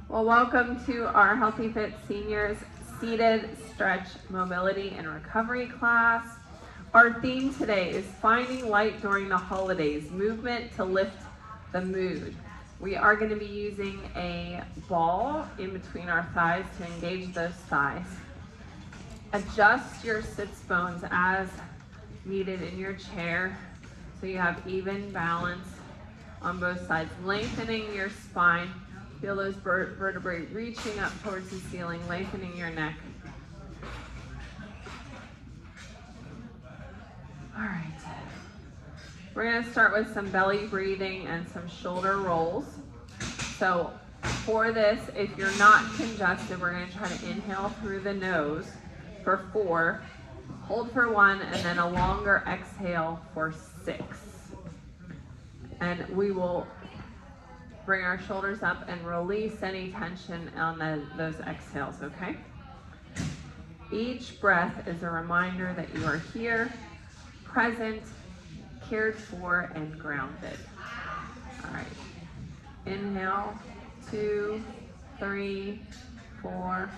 Well, welcome to our Healthy Fit Seniors Seated Stretch Mobility and Recovery class. Our theme today is finding light during the holidays, movement to lift the mood. We are going to be using a ball in between our thighs to engage those thighs. Adjust your sits bones as needed in your chair so you have even balance on both sides, lengthening your spine. Feel those vertebrae reaching up towards the ceiling, lengthening your neck. All right. We're going to start with some belly breathing and some shoulder rolls. So for this, if you're not congested, we're going to try to inhale through the nose for 4, hold for 1, and then a longer exhale for 6. And we will bring our shoulders up and release any tension on those exhales, okay? Each breath is a reminder that you are here, present, cared for, and grounded. All right. Inhale, 2, 3, 4.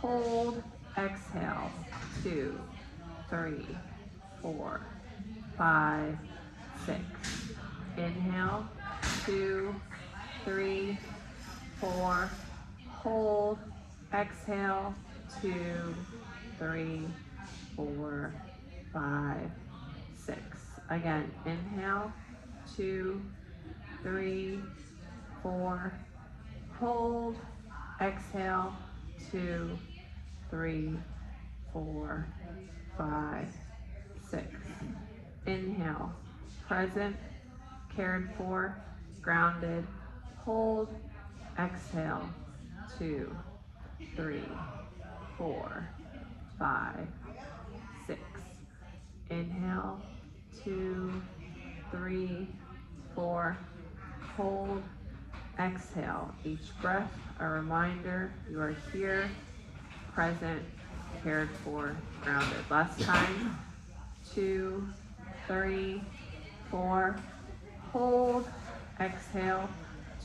Hold, exhale, 2, 3, 4, 5, 6. Inhale, 2, 3, 4, hold, exhale, 2, 3, 4, 5, 6. Again, inhale, 2, 3, 4, hold, exhale, 2, 3, 4, 5, 6. Inhale, present, cared for, grounded, hold, exhale, 2, 3, 4, 5, 6. Inhale, 2, 3, 4, hold, exhale. Each breath a reminder you are here, present, cared for, grounded. Last time, 2, 3, 4, hold, exhale,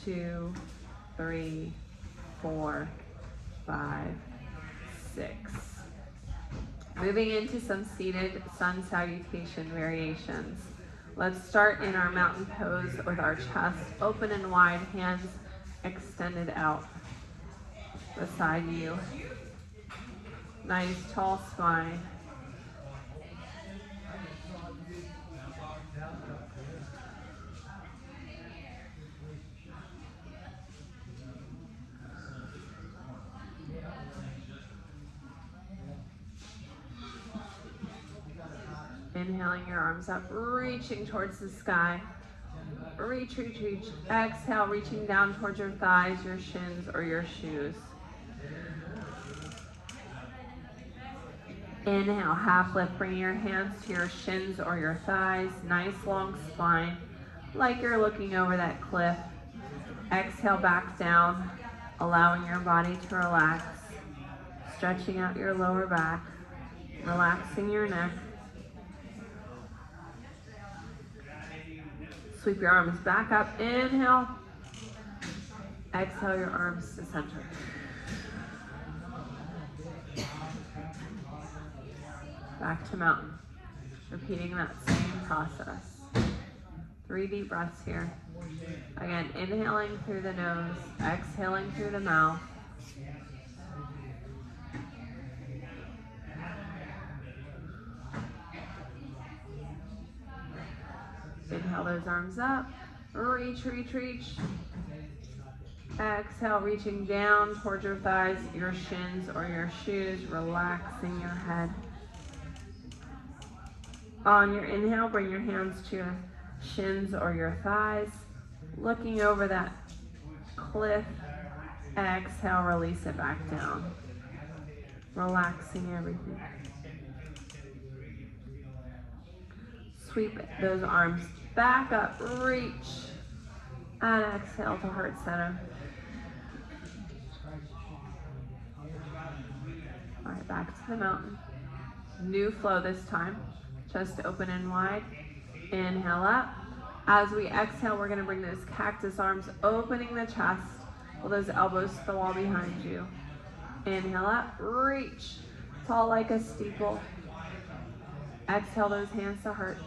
2, 3, 4, 5, 6. Moving into some seated sun salutation variations. Let's start in our mountain pose with our chest open and wide, hands extended out beside you. Nice tall spine. Inhaling your arms up, reaching towards the sky. Reach, reach, reach. Exhale, reaching down towards your thighs, your shins, or your shoes. Inhale, half lift. Bring your hands to your shins or your thighs. Nice long spine, like you're looking over that cliff. Exhale, back down, allowing your body to relax. Stretching out your lower back, relaxing your neck. Sweep your arms back up. Inhale. Exhale your arms to center. Back to mountain. Repeating that same process. 3 deep breaths here. Again, inhaling through the nose, exhaling through the mouth. Inhale those arms up. Reach, reach, reach. Exhale, reaching down towards your thighs, your shins, or your shoes, relaxing your head. On your inhale, bring your hands to your shins or your thighs, looking over that cliff. Exhale, release it back down. Relaxing everything. Sweep those arms back up, reach, and exhale to heart center. All right, back to the mountain. New flow this time. Chest open and wide. Inhale up. As we exhale, we're going to bring those cactus arms, opening the chest, Pull those elbows to the wall behind you. Inhale up, reach, tall like a steeple. Exhale those hands to heart.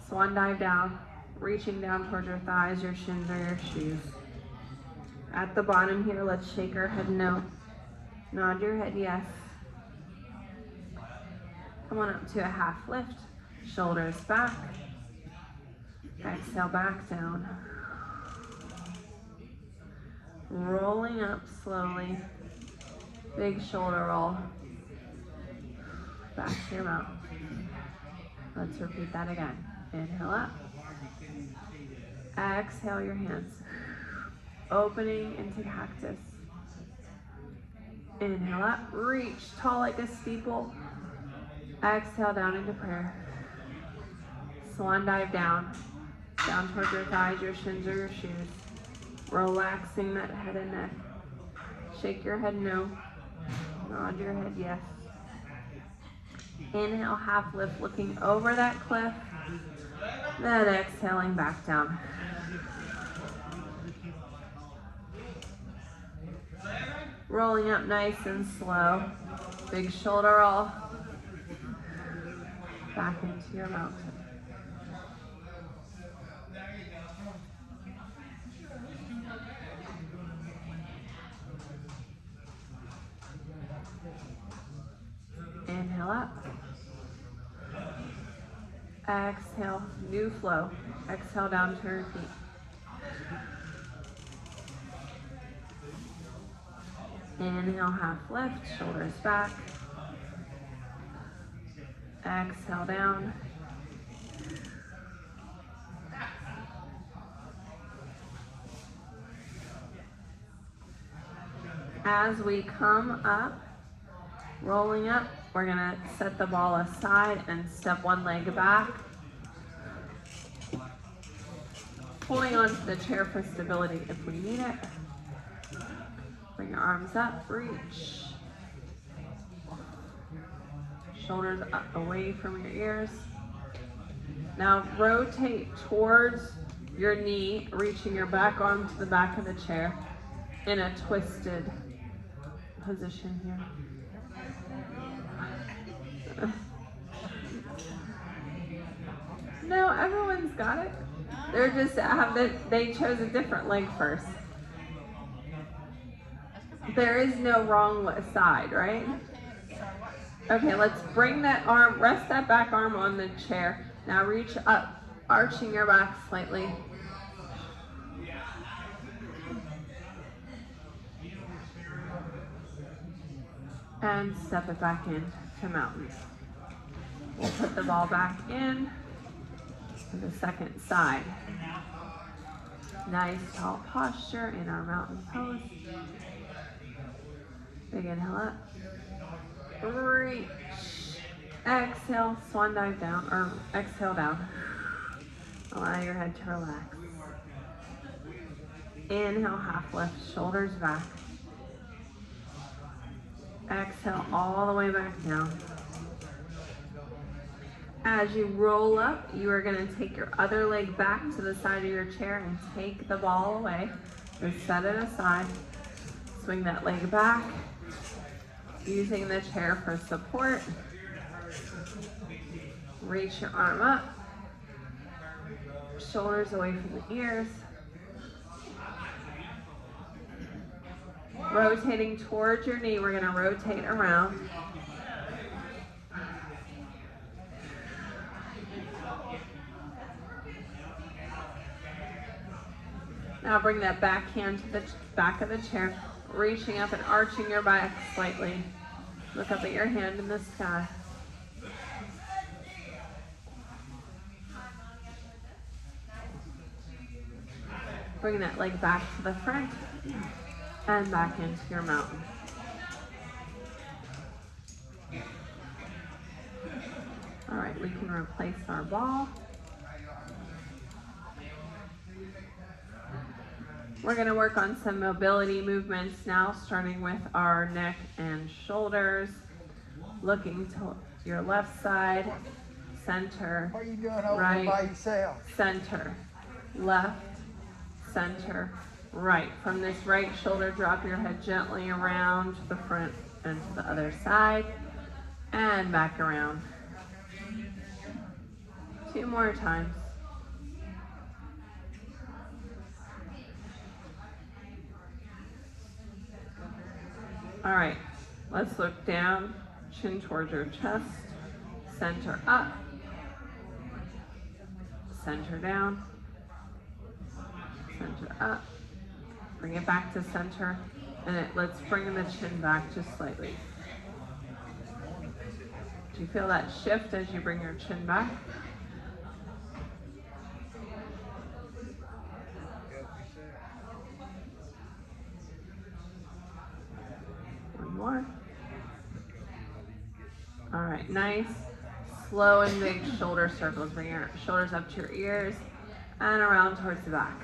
Swan dive down, reaching down towards your thighs, your shins, or your shoes. At the bottom here, let's shake our head no. Nod your head yes. Come on up to a half lift, shoulders back. Exhale back down. Rolling up slowly. Big shoulder roll. Back to your mouth. Let's repeat that again. Inhale up. Exhale your hands. Opening into cactus. Inhale up. Reach tall like a steeple. Exhale down into prayer. Swan dive down. Down towards your thighs, your shins, or your shoes. Relaxing that head and neck. Shake your head no. Nod your head yes. Inhale, half lift, looking over that cliff. Then exhaling back down. Rolling up nice and slow. Big shoulder roll. Back into your mountain. Inhale up. Exhale, new flow. Exhale down to your feet. Inhale, half lift, shoulders back. Exhale down. As we come up, rolling up, we're gonna set the ball aside and step one leg back. Holding onto the chair for stability if we need it. Bring your arms up, reach. Shoulders up, away from your ears. Now rotate towards your knee, reaching your back arm to the back of the chair in a twisted position here. No, everyone's got it. They're just they chose a different leg first. There is no wrong side, right? Okay, let's bring that arm, rest that back arm on the chair. Now reach up, arching your back slightly. And step it back in to mountain. We'll put the ball back in to the second side. Nice tall posture in our mountain pose. Big inhale up. Reach. Exhale, swan dive down, or exhale down. Allow your head to relax. Inhale, half lift, shoulders back. Exhale all the way back down. As you roll up, you are going to take your other leg back to the side of your chair and take the ball away. Just set it aside. Swing that leg back, using the chair for support. Reach your arm up. Shoulders away from the ears. Rotating towards your knee, we're going to rotate around. Now bring that back hand to the back of the chair, reaching up and arching your back slightly. Look up at your hand in the sky. Bring that leg back to the front and back into your mountain. All right, we can replace our ball. We're going to work on some mobility movements now, starting with our neck and shoulders. Looking to your left side, center, What are you doing over right, by yourself? center, left, center, Right, from this right shoulder, drop your head gently around to the front and to the other side, and back around. 2 more times. All right, let's look down, chin towards your chest, center up, center down, center up, bring it back to center, and let's bring the chin back just slightly. Do you feel that shift as you bring your chin back? One more. All right, nice, slow and big shoulder circles. Bring your shoulders up to your ears and around towards the back.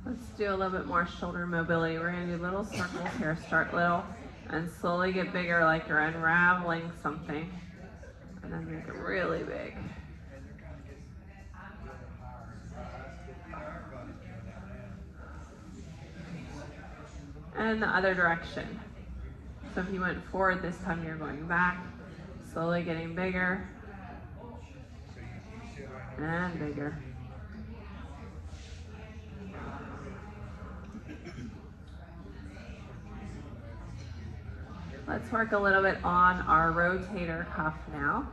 Let's do a little bit more shoulder mobility. We're gonna do little circles here. Start little and slowly get bigger like you're unraveling something. And then make it really big. And the other direction. So if you went forward, this time you're going back. Slowly getting bigger. And bigger. Let's work a little bit on our rotator cuff now.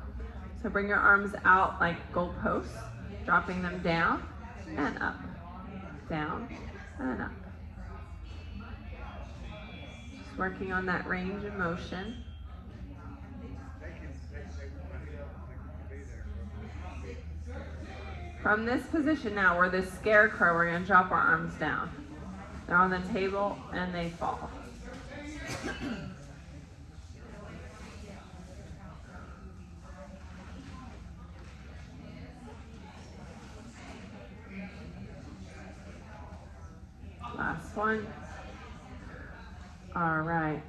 So bring your arms out like goalposts, dropping them down and up, down and up. Just working on that range of motion. From this position now, we're this scarecrow, we're gonna drop our arms down. They're on the table and they fall. Last one. All right.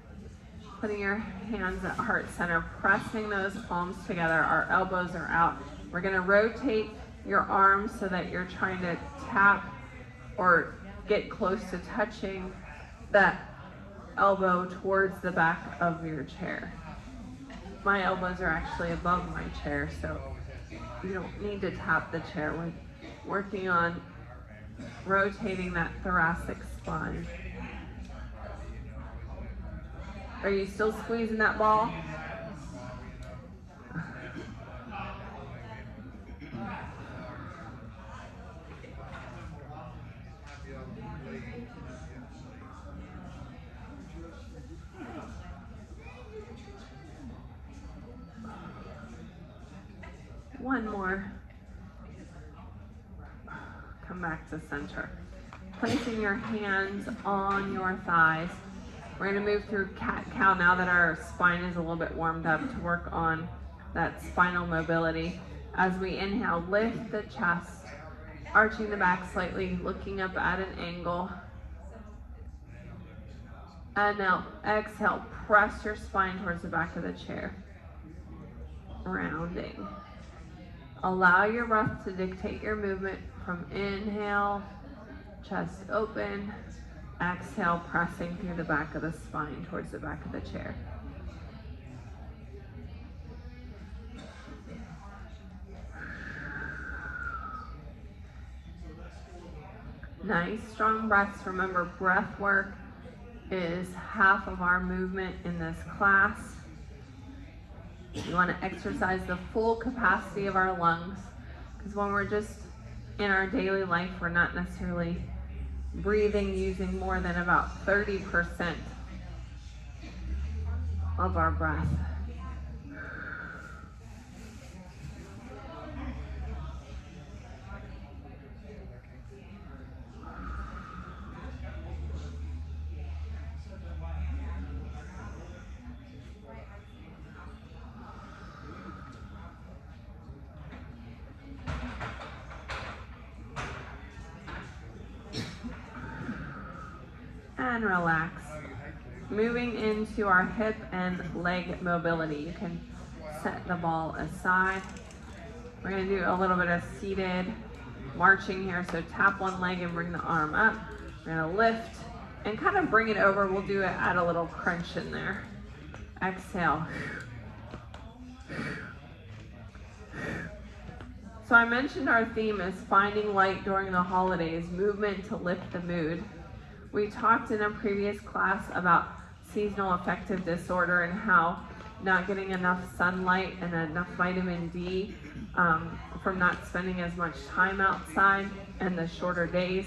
Putting your hands at heart center, pressing those palms together. Our elbows are out. We're going to rotate your arms so that you're trying to tap or get close to touching that elbow towards the back of your chair. My elbows are actually above my chair, so you don't need to tap the chair. We're working on rotating that thoracic spine. Are you still squeezing that ball? One more. Come back to center. Placing your hands on your thighs. We're going to move through cat-cow now that our spine is a little bit warmed up to work on that spinal mobility. As we inhale, lift the chest, arching the back slightly, looking up at an angle. And now exhale, press your spine towards the back of the chair. Rounding. Allow your breath to dictate your movement from inhale, chest open, exhale, pressing through the back of the spine towards the back of the chair. Nice, strong breaths. Remember, breath work is half of our movement in this class. We want to exercise the full capacity of our lungs, because when we're just in our daily life, we're not necessarily breathing using more than about 30% of our breath. and relax. Moving into our hip and leg mobility. You can set the ball aside. We're going to do a little bit of seated marching here. So tap one leg and bring the arm up. We're going to lift and kind of bring it over. We'll do it, add a little crunch in there. Exhale. So I mentioned our theme is finding light during the holidays, movement to lift the mood. We talked in a previous class about seasonal affective disorder and how not getting enough sunlight and enough vitamin D from not spending as much time outside and the shorter days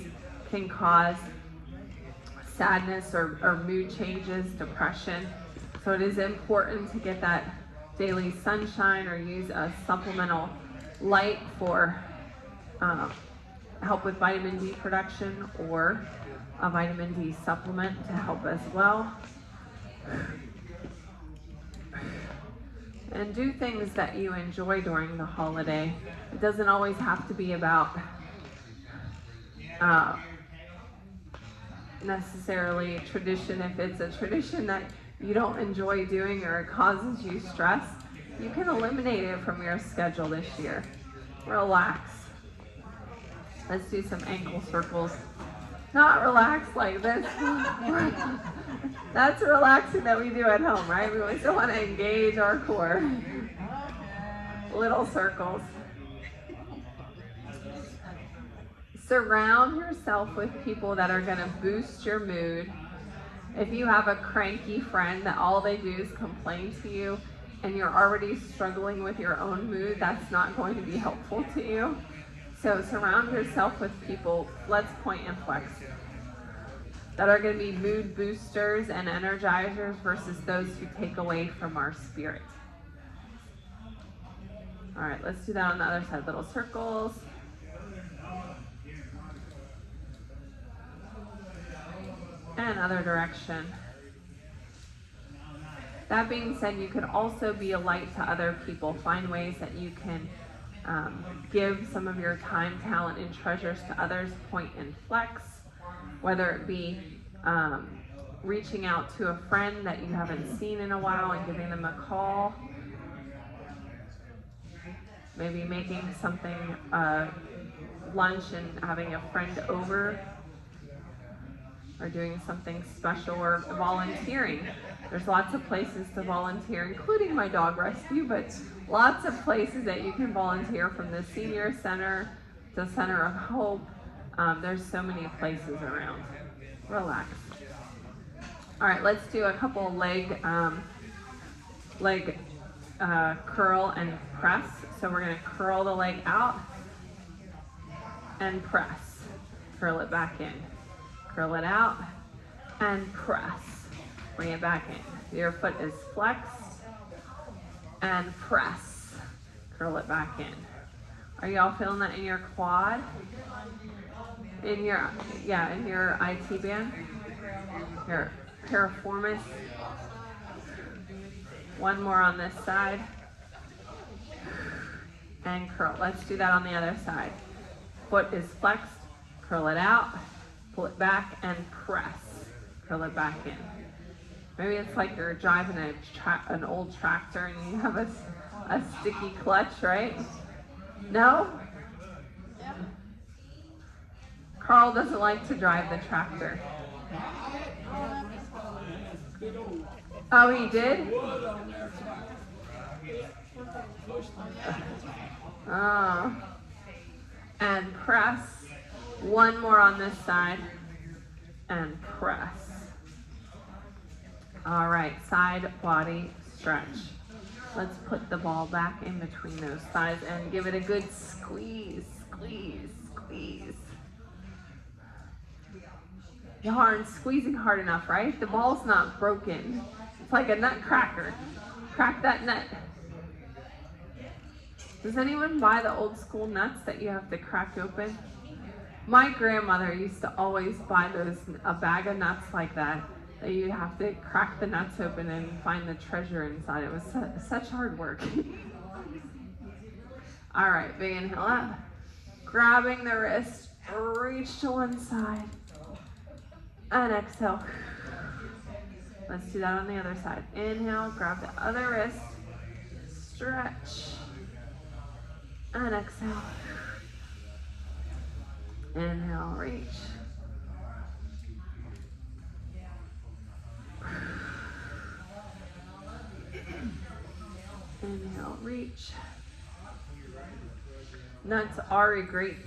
can cause sadness or mood changes, depression. So it is important to get that daily sunshine or use a supplemental light for help with vitamin D production or a vitamin D supplement to help as well. And do things that you enjoy during the holiday. It doesn't always have to be about necessarily tradition. If it's a tradition that you don't enjoy doing or it causes you stress, you can eliminate it from your schedule this year. Relax. Let's do some ankle circles. Not relax like this. That's relaxing that we do at home, right? We still want to engage our core. Little circles. Surround yourself with people that are going to boost your mood. If you have a cranky friend that all they do is complain to you and you're already struggling with your own mood, that's not going to be helpful to you. So surround yourself with people, let's point and flex, that are going to be mood boosters and energizers versus those who take away from our spirit. All right, let's do that on the other side. Little circles. And other direction. That being said, you can also be a light to other people. Find ways that you can give some of your time, talent, and treasures to others. Point and flex. Whether it be reaching out to a friend that you haven't seen in a while and giving them a call. Maybe making something lunch and having a friend over. Or doing something special, or volunteering. There's lots of places to volunteer, including my dog rescue, but lots of places that you can volunteer, from the senior center to Center of Hope. There's so many places around. Relax. All right, let's do a couple leg curl and press. So we're going to curl the leg out and press. Curl it back in. Curl it out and press. Bring it back in. Your foot is flexed and press. Curl it back in. Are y'all feeling that in your quad? In your IT band? Your piriformis? One more on this side. And curl. Let's do that on the other side. Foot is flexed. Curl it out. Pull it back and press. Curl it back in. Maybe it's like you're driving an old tractor and you have a sticky clutch, right? No? Carl doesn't like to drive the tractor. Oh, he did? Oh. And press. One more on this side, and press. All right, side body stretch. Let's put the ball back in between those thighs and give it a good squeeze, squeeze, squeeze. You aren't squeezing hard enough, right? The ball's not broken. It's like a nutcracker. Crack that nut. Does anyone buy the old school nuts that you have to crack open? My grandmother used to always buy a bag of nuts like that you have to crack the nuts open and find the treasure inside. It was such hard work. All right, big inhale up. Grabbing the wrist, reach to one side. And exhale. Let's do that on the other side. Inhale, grab the other wrist, stretch, and exhale. Inhale, reach. Inhale, reach. Nuts are a great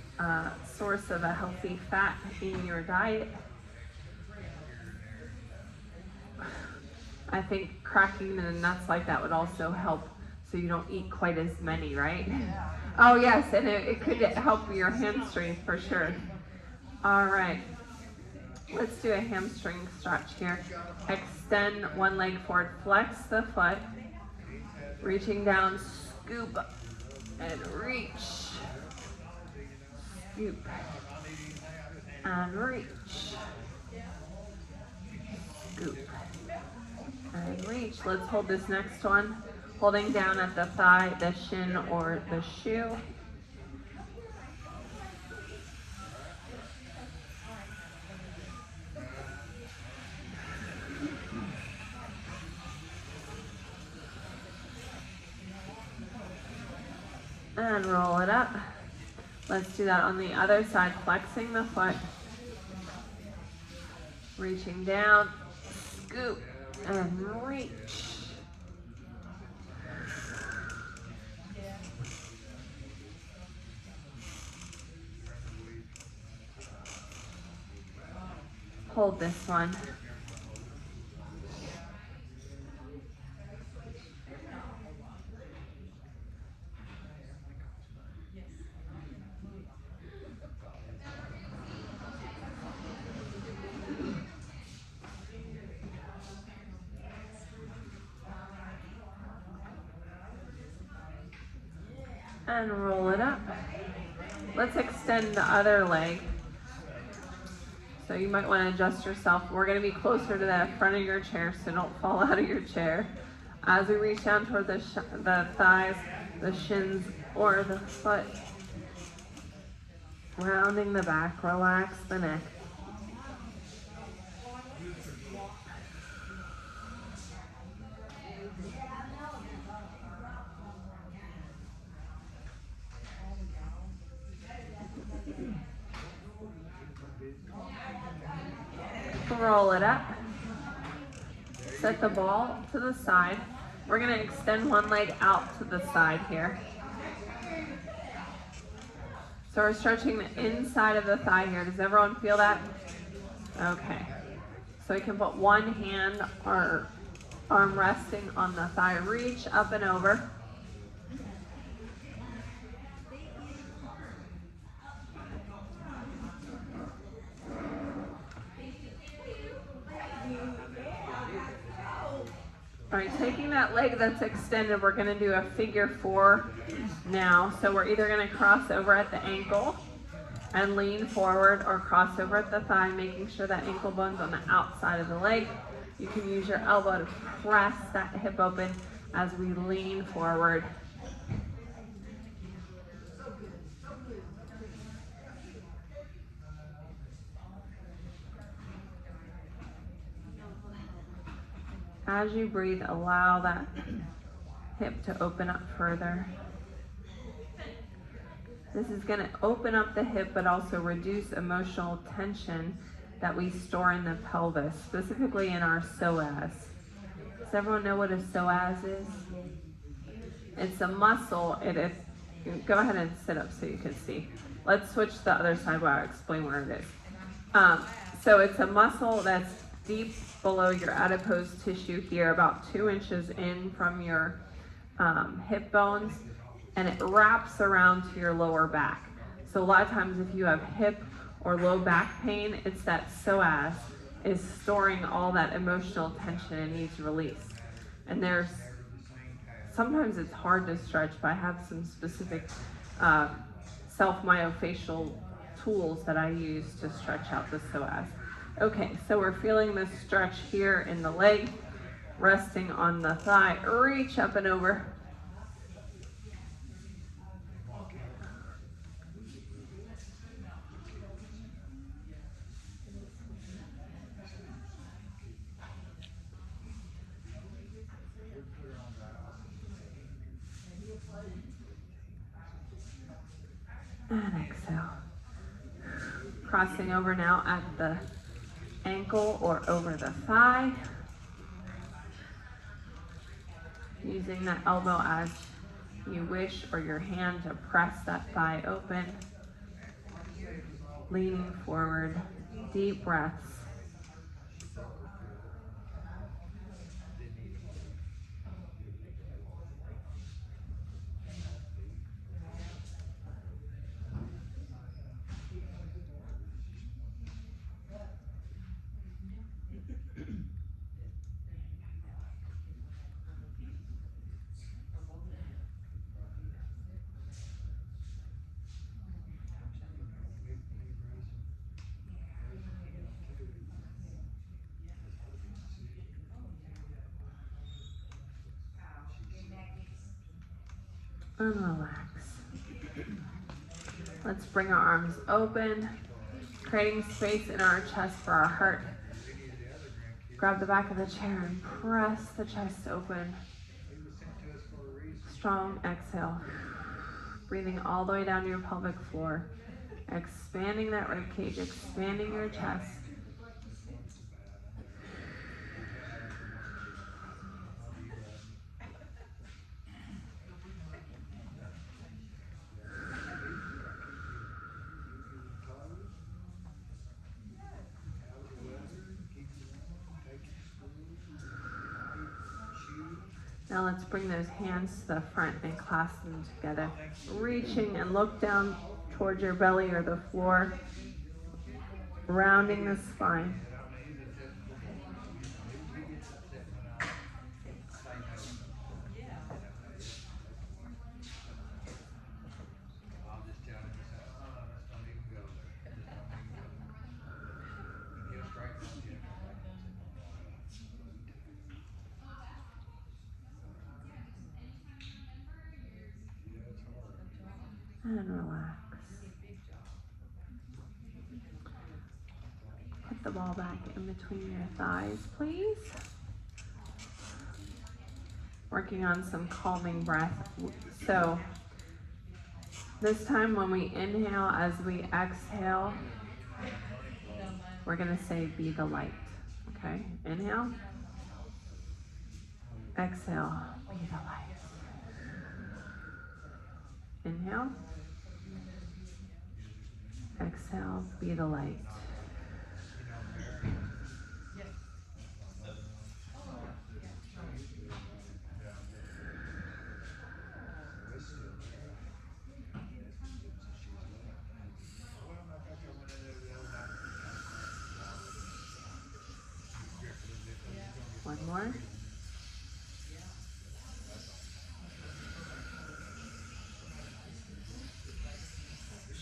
source of a healthy fat in your diet. I think cracking the nuts like that would also help so you don't eat quite as many, right? Yeah. Oh yes, and it could help your hamstrings for sure. All right, let's do a hamstring stretch here. Extend one leg forward, flex the foot, reaching down, scoop and reach. Scoop and reach. Scoop and reach. Let's hold this next one. Holding down at the thigh, the shin, or the shoe. And roll it up. Let's do that on the other side, flexing the foot. Reaching down, scoop, and reach. Hold this one. And roll it up. Let's extend the other leg. So you might want to adjust yourself. We're going to be closer to the front of your chair so don't fall out of your chair. As we reach down toward the thighs, the shins, or the foot. Rounding the back, relax the neck. Roll it up. Set the ball to the side. We're going to extend one leg out to the side here. So we're stretching the inside of the thigh here. Does everyone feel that? Okay. So you can put one hand or arm resting on the thigh. Reach up and over. All right, taking that leg that's extended, we're going to do a figure four now. So we're either going to cross over at the ankle and lean forward, or cross over at the thigh, making sure that ankle bone's on the outside of the leg. You can use your elbow to press that hip open as we lean forward. As you breathe, allow that hip to open up further. This is going to open up the hip, but also reduce emotional tension that we store in the pelvis, specifically in our psoas. Does everyone know what a psoas is? It's a muscle. Go ahead and sit up so you can see. Let's switch to the other side while I explain where it is. So it's a muscle that's deep below your adipose tissue here, about 2 inches in from your hip bones, and it wraps around to your lower back. So a lot of times if you have hip or low back pain, it's that psoas is storing all that emotional tension and needs release. And sometimes it's hard to stretch, but I have some specific self-myofascial tools that I use to stretch out the psoas. Okay, so we're feeling this stretch here in the leg, resting on the thigh. Reach up and over. exhale. Crossing over now at the ankle or over the thigh. Using that elbow as you wish, or your hand to press that thigh open. Leaning forward, deep breaths. And relax. Let's bring our arms open, creating space in our chest for our heart. Grab the back of the chair and press the chest open. Strong exhale. Breathing all the way down to your pelvic floor. Expanding that rib cage, expanding your chest. Now let's bring those hands to the front and clasp them together. Reaching and look down towards your belly or the floor. Rounding the spine. And relax. Put the ball back in between your thighs, please. Working on some calming breath. So this time when we inhale, as we exhale, we're going to say, be the light. Okay, inhale. Exhale, be the light. Inhale. Exhale, be the light. One more.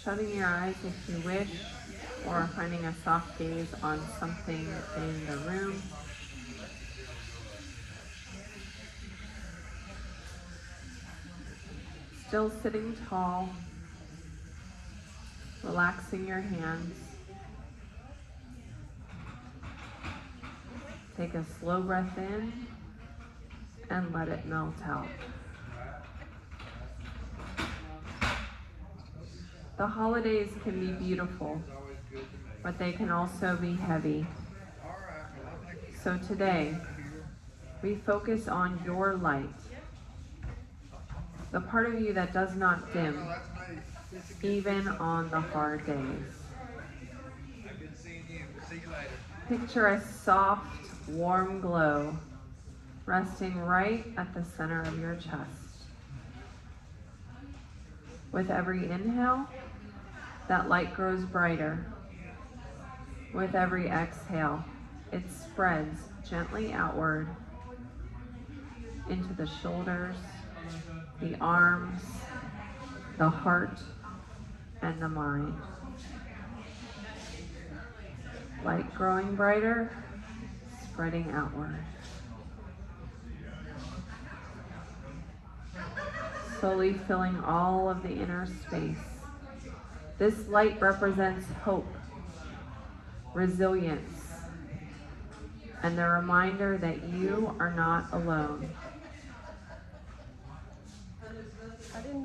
Shutting your eyes if you wish, or finding a soft gaze on something in the room. Still sitting tall, relaxing your hands. Take a slow breath in and let it melt out. The holidays can be beautiful, but they can also be heavy. So today, we focus on your light, the part of you that does not dim, even on the hard days. Picture a soft, warm glow resting right at the center of your chest. With every inhale, that light grows brighter. With every exhale, it spreads gently outward into the shoulders, the arms, the heart, and the mind. Light growing brighter, spreading outward. Slowly filling all of the inner space. This light represents hope, resilience, and the reminder that you are not alone.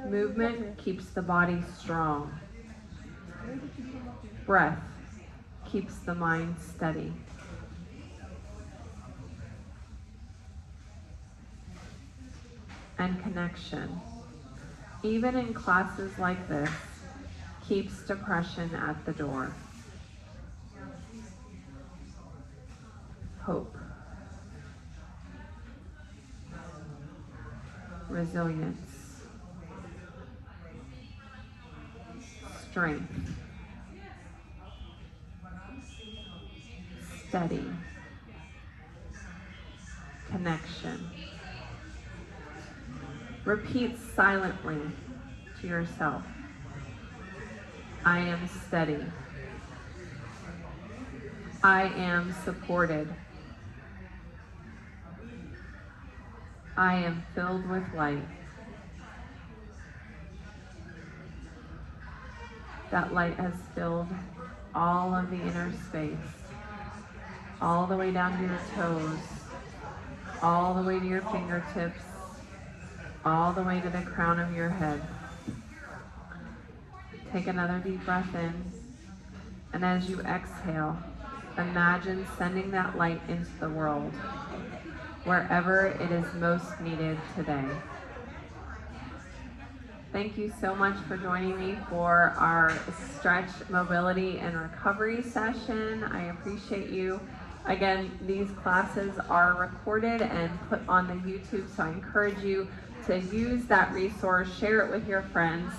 Movement keeps the body strong. Breath keeps the mind steady. And connection, even in classes like this, keeps depression at the door. Hope. Resilience. Strength. Steady. Connection. Repeat silently to yourself. I am steady. I am supported. I am filled with light. That light has filled all of the inner space, all the way down to your toes, all the way to your fingertips, all the way to the crown of your head. Take another deep breath in, and as you exhale, imagine sending that light into the world, wherever it is most needed today. Thank you so much for joining me for our stretch, mobility, and recovery session. I appreciate you. Again, these classes are recorded and put on the YouTube, so I encourage you to use that resource, share it with your friends.